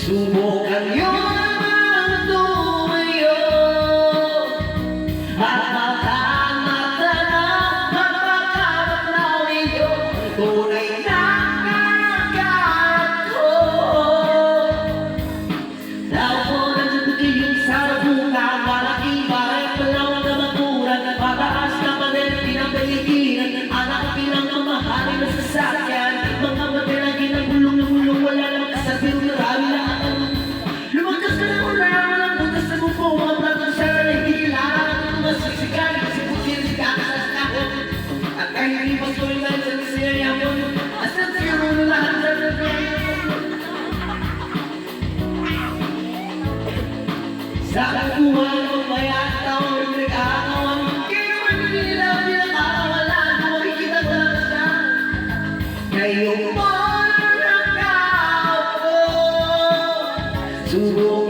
Subukan nyo naman tumayo at mapakamatanaw ninyo tunay na nagkato. Tao ko nagtutugiyong sa bunga, malaking bahay palaw na matura, nagpataas na pader, pinapaligiran, anak bilang mamahalin na sasakyan, mga matilagi ng gulong-gulong, wala lang kasabi, marami na lumagas ka na mula, walang butas sa buko, mga platong siya na nahihilaan, masisikan, siputin, sikakasas na ako. At kahit hindi pa story line sa miserya mo, asal siguro na lahat sa nagay. Sa kaguhan mo, maya taon, nag-aakawan, kaya naman nila pinakawalan, makikita ko lang siya. Ngayon mo, subukan